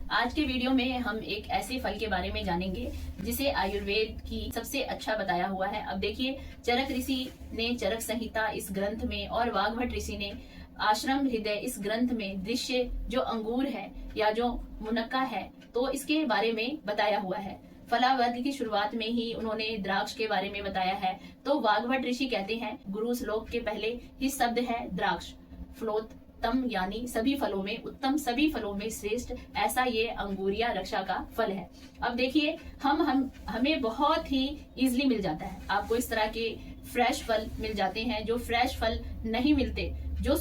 आज के वीडियो में हम एक ऐसे फल के बारे में जानेंगे जिसे आयुर्वेद की सबसे अच्छा बताया हुआ है। अब देखिए, चरक ऋषि ने चरक संहिता इस ग्रंथ में और वाग्भट ऋषि ने आश्रम हृदय इस ग्रंथ में दृश्य जो अंगूर है या जो मुनक्का है तो इसके बारे में बताया हुआ है। फला वर्ग की शुरुआत में ही उन्होंने द्राक्ष के बारे में बताया है। तो वाग्भट ऋषि कहते हैं गुरु श्लोक के पहले ही शब्द है द्राक्ष, फलोत्तम यानी सभी फलों में उत्तम, सभी फलों में श्रेष्ठ, ऐसा ये अंगूरिया रक्षा का फल है। अब देखिए, हमें बहुत ही इजीली मिल जाता है। आपको इस तरह के फ्रेश फल मिल जाते हैं जो फ्रेश फल नहीं मिलते। जो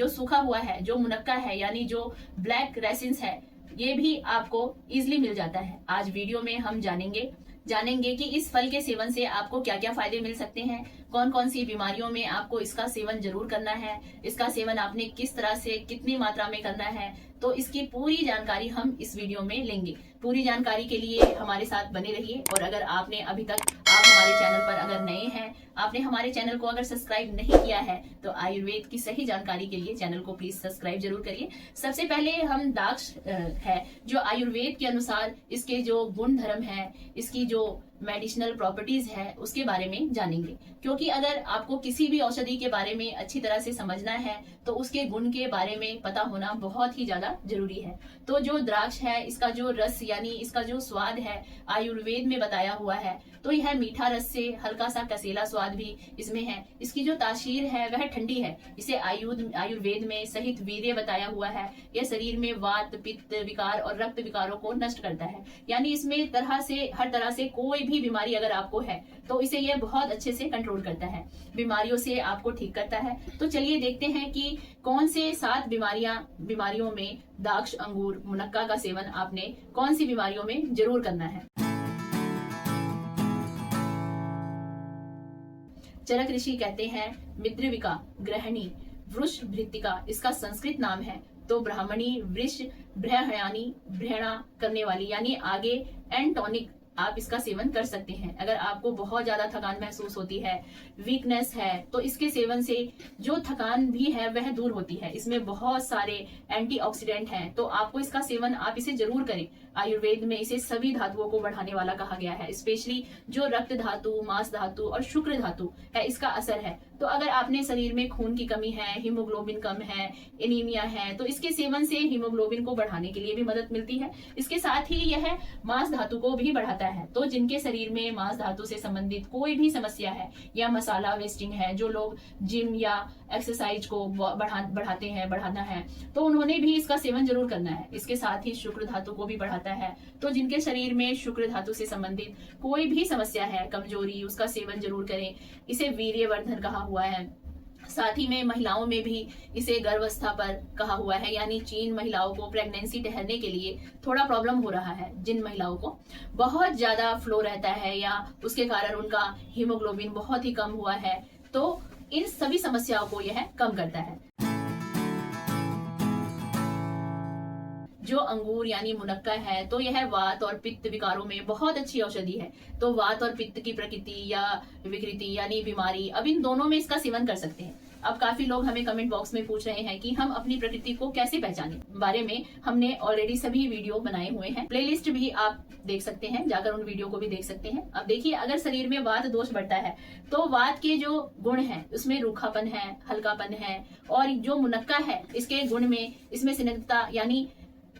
सूखा हुआ है, जो मुनक्का है यानी जो ब्लैक रेसिन्स है, ये भी आपको इजीली मिल जाता है। आज वीडियो में हम जानेंगे कि इस फल के सेवन से आपको क्या क्या फायदे मिल सकते हैं, कौन कौन सी बीमारियों में आपको इसका सेवन जरूर करना है, इसका सेवन आपने किस तरह से कितनी मात्रा में करना है। तो इसकी पूरी जानकारी हम इस वीडियो में लेंगे। पूरी जानकारी के लिए हमारे साथ बने रहिए। और अगर आपने अभी तक आप हमारे चैनल पर अगर नए हैं, आपने हमारे चैनल को अगर सब्सक्राइब नहीं किया है तो आयुर्वेद की सही जानकारी के लिए चैनल को प्लीज सब्सक्राइब जरूर करिए। सबसे पहले हम द्राक्ष है जो आयुर्वेद के अनुसार इसके जो गुण धर्म है, इसकी जो मेडिसिनल प्रॉपर्टीज है उसके बारे में जानेंगे। क्योंकि अगर आपको किसी भी औषधि के बारे में अच्छी तरह से समझना है तो उसके गुण के बारे में पता होना बहुत ही ज्यादा जरूरी है। तो जो द्राक्ष है, इसका जो रस यानी इसका जो स्वाद है आयुर्वेद में बताया हुआ है, तो यह मीठा रस से हल्का सा कसेला स्वाद भी इसमें है। इसकी जो तासीर है वह ठंडी है। इसे आयुर्वेद में सहित वीर्य बताया हुआ है। यह शरीर में वात, पित्त विकार और रक्त विकारों को नष्ट करता है। यानी इसमें हर तरह से कोई भी बीमारी अगर आपको है तो इसे यह बहुत अच्छे से कंट्रोल करता है, बीमारियों से आपको ठीक करता है। तो चलिए देखते हैं कि कौन से 7 बीमारियों में द्राक्ष, अंगूर, मुनक्का का सेवन आपने कौन सी बीमारियों में जरूर करना है। चरक ऋषि कहते हैं मिद्रविका, ग्रहणी, वृष भृतिका इसका संस्कृत नाम है। तो ब्राह्मणी, वृष, ब्रह्मयानी, ब्रहणा करने वाली यानी आगे एंड टॉनिक आप इसका सेवन कर सकते हैं। अगर आपको बहुत ज्यादा थकान महसूस होती है, वीकनेस है, तो इसके सेवन से जो थकान भी है वह दूर होती है। इसमें बहुत सारे एंटीऑक्सीडेंट हैं, तो आपको इसका सेवन आप इसे जरूर करें। आयुर्वेद में इसे सभी धातुओं को बढ़ाने वाला कहा गया है। स्पेशली जो रक्त धातु, मांस धातु और शुक्र धातु है, इसका असर है। तो अगर आपने शरीर में खून की कमी है, हीमोग्लोबिन कम है, एनीमिया है, तो इसके सेवन से हीमोग्लोबिन को बढ़ाने के लिए भी मदद मिलती है। इसके साथ ही यह मांस धातु को भी बढ़ाता है। तो जिनके शरीर में मांस धातु से संबंधित कोई भी समस्या है या मसाला वेस्टिंग है, जो लोग जिम या एक्सरसाइज को बढ़ाना है, तो उन्होंने भी इसका सेवन जरूर करना है। इसके साथ ही शुक्र धातु को भी बढ़ाता है। तो जिनके शरीर में शुक्र धातु से संबंधित कोई भी समस्या है, कमजोरी, उसका सेवन जरूर करें। इसे वीर्यवर्धन कहा हुआ है। साथ ही में महिलाओं में भी इसे गर्भावस्था पर कहा हुआ है। यानी जिन महिलाओं को प्रेगनेंसी ठहरने के लिए थोड़ा प्रॉब्लम हो रहा है, जिन महिलाओं को बहुत ज्यादा फ्लो रहता है या उसके कारण उनका हीमोग्लोबिन बहुत ही कम हुआ है, तो इन सभी समस्याओं को यह कम करता है। जो अंगूर यानी मुनक्का है, तो यह वात और पित्त विकारों में बहुत अच्छी औषधि है। तो वात और पित्त की प्रकृति या विकृति यानी बीमारी, अब इन दोनों में इसका सेवन कर सकते हैं। अब काफी लोग हमें कमेंट बॉक्स में पूछ रहे हैं कि हम अपनी प्रकृति को कैसे पहचानें। बारे में हमने ऑलरेडी सभी वीडियो बनाए हुए हैं। प्लेलिस्ट भी आप देख सकते हैं, जाकर उन वीडियो को भी देख सकते हैं। अब देखिए, अगर शरीर में वात दोष बढ़ता है तो वात के जो गुण हैं उसमें रूखापन है, हल्कापन है। और जो मुनक्का है इसके गुण में इसमें स्निग्धता यानी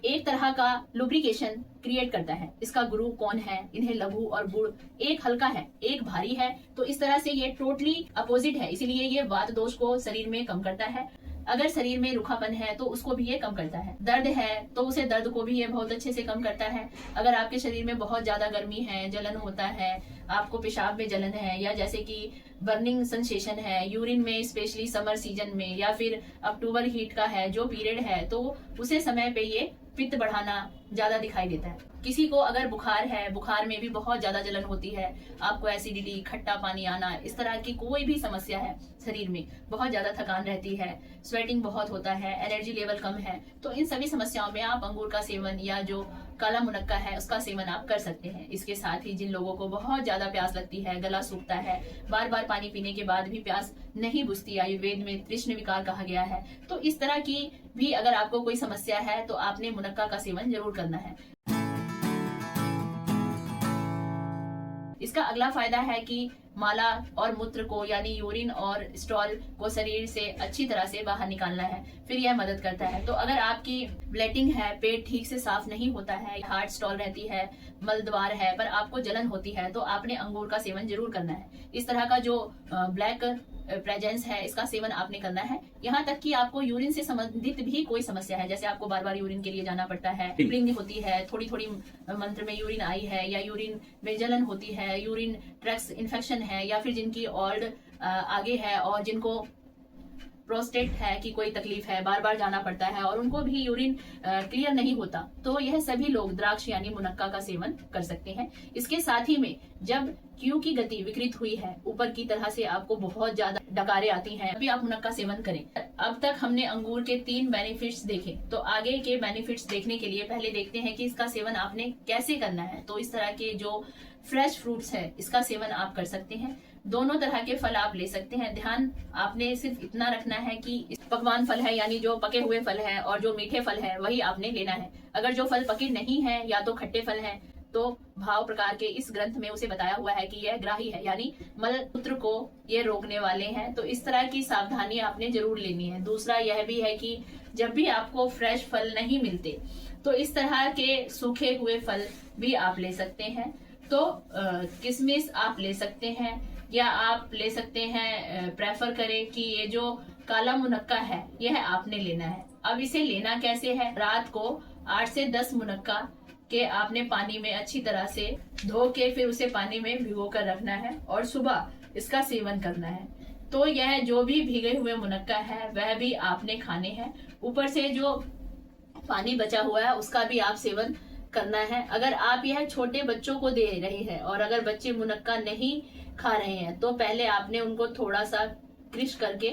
एक तरह का लुब्रिकेशन क्रिएट करता है। इसका गुरु कौन है, इन्हें लघु और गुड़, एक हल्का है एक भारी है। तो इस तरह से ये टोटली अपोजिट है, इसीलिए ये वात दोष को शरीर में कम करता है। अगर शरीर में रूखापन है तो उसको भी ये कम करता है। दर्द है तो उसे दर्द को भी ये बहुत अच्छे से कम करता है। अगर आपके शरीर में बहुत ज्यादा गर्मी है, जलन होता है, आपको पेशाब में जलन है या जैसे कि बर्निंग सेंसेशन है यूरिन में, स्पेशली समर सीजन में, या फिर अक्टूबर हीट का है जो पीरियड है, तो उसे समय पे ये पित्त बढ़ाना ज्यादा दिखाई देता है। किसी को अगर बुखार है, बुखार में भी बहुत ज्यादा जलन होती है, आपको एसिडिटी, खट्टा पानी आना, इस तरह की कोई भी समस्या है, शरीर में बहुत ज्यादा थकान रहती है, स्वेटिंग बहुत होता है, एनर्जी लेवल कम है, तो इन सभी समस्याओं में आप अंगूर का सेवन या जो काला मुनक्का है उसका सेवन आप कर सकते हैं। इसके साथ ही जिन लोगों को बहुत ज्यादा प्यास लगती है, गला सूखता है, बार बार पानी पीने के बाद भी प्यास नहीं बुझती, आयुर्वेद में तृष्ण विकार कहा गया है, तो इस तरह की भी अगर आपको कोई समस्या है तो आपने मुनक्का का सेवन जरूर करना है। इसका अगला फायदा है कि माला और मूत्र को यानी यूरिन और स्टॉल को शरीर से अच्छी तरह से बाहर निकालना है, फिर यह मदद करता है। तो अगर आपकी ब्लैटिंग है, पेट ठीक से साफ नहीं होता है, हार्ट स्टॉल रहती है, मलद्वार है पर आपको जलन होती है, तो आपने अंगूर का सेवन जरूर करना है। इस तरह का जो ब्लैक प्रेजेंस है इसका सेवन आपने करना है। यहाँ तक कि आपको यूरिन से संबंधित भी कोई समस्या है, जैसे आपको बार बार यूरिन के लिए जाना पड़ता है, ब्लीडिंग होती है, थोड़ी थोड़ी मंत्र में यूरिन आई है, या यूरिन में जलन होती है, यूरिन ट्रैक्ट इन्फेक्शन है, या फिर जिनकी ऑल्ड आगे है और जिनको प्रोस्टेट है कि कोई तकलीफ है, बार बार जाना पड़ता है और उनको भी यूरिन क्लियर नहीं होता, तो यह सभी लोग द्राक्ष यानी मुनक्का का सेवन कर सकते हैं। इसके साथ ही में जब क्यू की गति विकृत हुई है, ऊपर की तरह से आपको बहुत ज्यादा डकारें आती हैं, अभी आप मुनक्का सेवन करें। अब तक हमने अंगूर के 3 बेनिफिट्स देखे, तो आगे के बेनिफिट्स देखने के लिए पहले देखते हैं कि इसका सेवन आपने कैसे करना है। तो इस तरह के जो फ्रेश फ्रूट्स है इसका सेवन आप कर सकते हैं। दोनों तरह के फल आप ले सकते हैं। ध्यान आपने सिर्फ इतना रखना है कि पकवान फल है यानी जो पके हुए फल है और जो मीठे फल है वही आपने लेना है। अगर जो फल पके नहीं है या तो खट्टे फल है तो भाव प्रकार के इस ग्रंथ में उसे बताया हुआ है कि यह ग्राही है यानी मल मूत्र को ये रोकने वाले हैं। तो इस तरह की सावधानी आपने जरूर लेनी है। दूसरा यह भी है कि जब भी आपको फ्रेश फल नहीं मिलते तो इस तरह के सूखे हुए फल भी आप ले सकते हैं। तो किशमिश आप ले सकते हैं, या आप ले सकते हैं, प्रेफर करें कि ये जो काला मुनक्का है यह आपने लेना है। अब इसे लेना कैसे है, रात को 8 से 10 मुनक्का के आपने पानी में अच्छी तरह से धो के फिर उसे पानी में भिगो कर रखना है और सुबह इसका सेवन करना है। तो यह जो भी भीगे हुए मुनक्का है वह भी आपने खाने हैं। ऊपर से जो पानी बचा हुआ है उसका भी आप सेवन करना है। अगर आप यह छोटे बच्चों को दे रहे हैं और अगर बच्चे मुनक्का नहीं खा रहे हैं तो पहले आपने उनको थोड़ा सा क्रश करके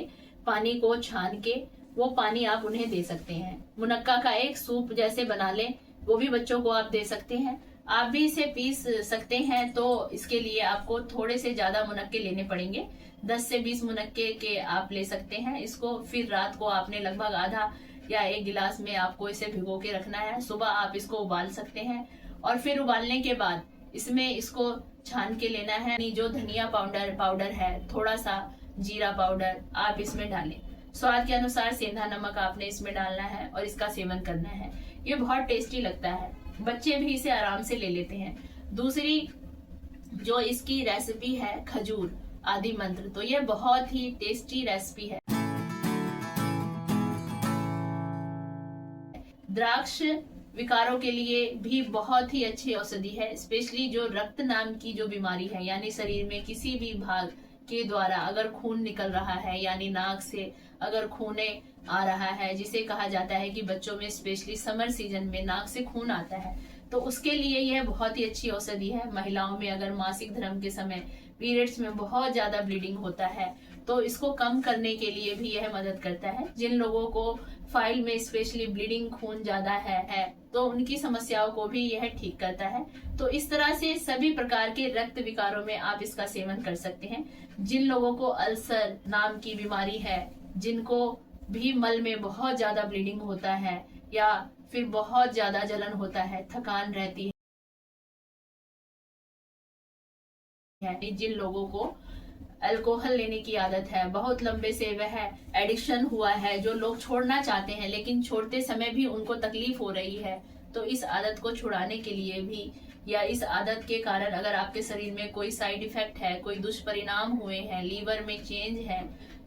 पानी को छान के वो पानी आप उन्हें दे सकते हैं। मुनक्का का एक सूप जैसे बना लें, वो भी बच्चों को आप दे सकते हैं। आप भी इसे पीस सकते हैं, तो इसके लिए आपको थोड़े से ज्यादा मुनक्के लेने पड़ेंगे। 10 से 20 मुनक्के के आप ले सकते हैं। इसको फिर रात को आपने लगभग आधा या 1 गिलास में आपको इसे भिगो के रखना है। सुबह आप इसको उबाल सकते हैं और फिर उबालने के बाद इसमें इसको छान के लेना है। जो धनिया पाउडर है, थोड़ा सा जीरा पाउडर आप इसमें डालें। स्वाद के अनुसार सेंधा नमक आपने इसमें डालना है और इसका सेवन करना है। ये बहुत टेस्टी लगता है, बच्चे भी इसे आराम से ले लेते हैं। दूसरी जो इसकी रेसिपी है खजूर आदि मंत्र, तो ये बहुत ही टेस्टी रेसिपी है। द्राक्ष विकारों के लिए भी बहुत ही अच्छी औषधि है। स्पेशली जो रक्त नाम की जो बीमारी है यानी शरीर में किसी भी भाग के द्वारा अगर खून निकल रहा है यानी नाक से अगर खूने आ रहा है, जिसे कहा जाता है कि बच्चों में स्पेशली समर सीजन में नाक से खून आता है, तो उसके लिए यह बहुत ही अच्छी औषधि है। महिलाओं में अगर मासिक धर्म के समय पीरियड्स में बहुत ज्यादा ब्लीडिंग होता है तो इसको कम करने के लिए भी यह मदद करता है। जिन लोगों को फाइल में स्पेशली ब्लीडिंग खून ज्यादा है तो उनकी समस्याओं को भी यह ठीक करता है। तो इस तरह से सभी प्रकार के रक्त विकारों में आप इसका सेवन कर सकते हैं। जिन लोगों को अल्सर नाम की बीमारी है, जिनको भी मल में बहुत ज्यादा ब्लीडिंग होता है या फिर बहुत ज्यादा जलन होता है, थकान रहती है, जिन लोगों को अल्कोहल लेने की आदत है, बहुत लंबे से वह एडिक्शन हुआ है, जो लोग छोड़ना चाहते हैं लेकिन छोड़ते समय भी उनको तकलीफ हो रही है, तो इस आदत को छुड़ाने के लिए भी या इस आदत के कारण अगर आपके शरीर में कोई साइड इफेक्ट है, कोई दुष्परिणाम हुए हैं, लीवर में चेंज है,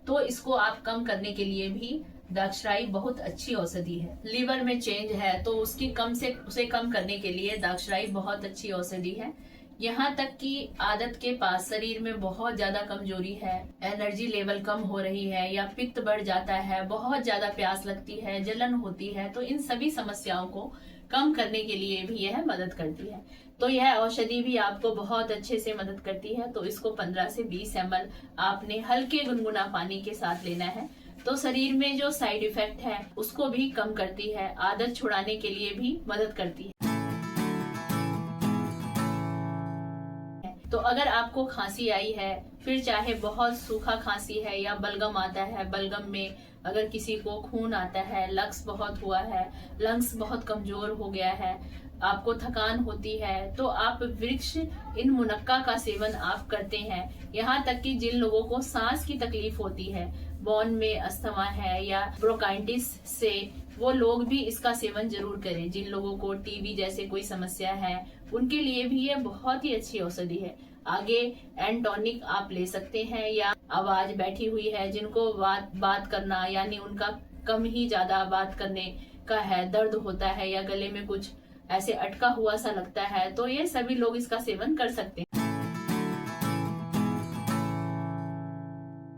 तो इसको आप कम करने के लिए भी दाक्षराई बहुत अच्छी औषधि है। लीवर में चेंज है तो उसे कम करने के लिए दाक्षराई बहुत अच्छी औषधि है। यहाँ तक कि आदत के पास शरीर में बहुत ज्यादा कमजोरी है, एनर्जी लेवल कम हो रही है या पित्त बढ़ जाता है, बहुत ज्यादा प्यास लगती है, जलन होती है, तो इन सभी समस्याओं को कम करने के लिए भी यह मदद करती है। तो यह औषधि भी आपको बहुत अच्छे से मदद करती है। तो इसको 15 से 20 ml आपने हल्के गुनगुना पानी के साथ लेना है। तो शरीर में जो साइड इफेक्ट है उसको भी कम करती है, आदत छुड़ाने के लिए भी मदद करती है। तो अगर आपको खांसी आई है, फिर चाहे बहुत सूखा खांसी है या बलगम आता है, बलगम में अगर किसी को खून आता है, लक्स बहुत हुआ है, लंग्स बहुत कमजोर हो गया है, आपको थकान होती है, तो आप वृक्ष इन मुनक्का का सेवन आप करते हैं। यहाँ तक कि जिन लोगों को सांस की तकलीफ होती है, बोन में अस्थमा है या ब्रोंकाइटिस से, वो लोग भी इसका सेवन जरूर करें। जिन लोगों को टीबी जैसे कोई समस्या है, उनके लिए भी ये बहुत ही अच्छी औषधि है। आगे एंटोनिक आप ले सकते हैं, या आवाज बैठी हुई है, जिनको बात करना यानी उनका कम ही ज्यादा बात करने का है, दर्द होता है या गले में कुछ ऐसे अटका हुआ सा लगता है, तो ये सभी लोग इसका सेवन कर सकते हैं।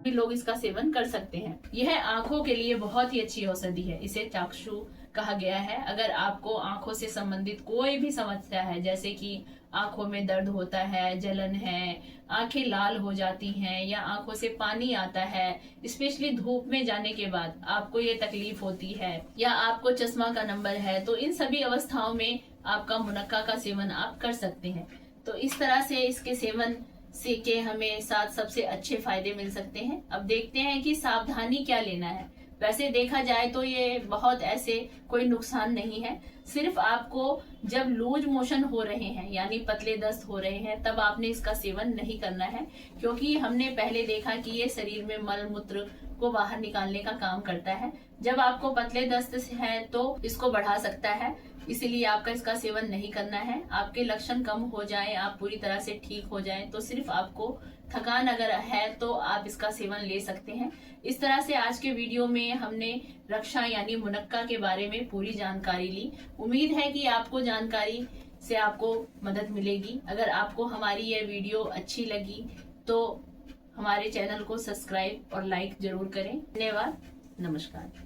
लोग इसका सेवन कर सकते हैं। यह आंखों के लिए बहुत ही अच्छी औषधि है। इसे चाक्षु कहा गया है। अगर आपको आंखों से संबंधित कोई भी समस्या है, जैसे कि आंखों में दर्द होता है, जलन है, आंखें लाल हो जाती हैं या आंखों से पानी आता है, स्पेशली धूप में जाने के बाद आपको ये तकलीफ होती है, या आपको चश्मा का नंबर है, तो इन सभी अवस्थाओं में आपका मुनक्का का सेवन आप कर सकते हैं। तो इस तरह से इसके सेवन से के हमें 7 सबसे अच्छे फायदे मिल सकते हैं। अब देखते हैं कि सावधानी क्या लेना है। वैसे देखा जाए तो ये बहुत ऐसे कोई नुकसान नहीं है। सिर्फ आपको जब लूज मोशन हो रहे हैं यानी पतले दस्त हो रहे हैं, तब आपने इसका सेवन नहीं करना है, क्योंकि हमने पहले देखा कि ये शरीर में मल मूत्र को बाहर निकालने का काम करता है। जब आपको पतले दस्त है तो इसको बढ़ा सकता है, इसीलिए आपका इसका सेवन नहीं करना है। आपके लक्षण कम हो जाए, आप पूरी तरह से ठीक हो जाएं, तो सिर्फ आपको थकान अगर है तो आप इसका सेवन ले सकते हैं। इस तरह से आज के वीडियो में हमने रक्षा यानी मुनक्का के बारे में पूरी जानकारी ली। उम्मीद है कि आपको जानकारी से आपको मदद मिलेगी। अगर आपको हमारी यह वीडियो अच्छी लगी तो हमारे चैनल को सब्सक्राइब और लाइक जरूर करें। धन्यवाद, नमस्कार।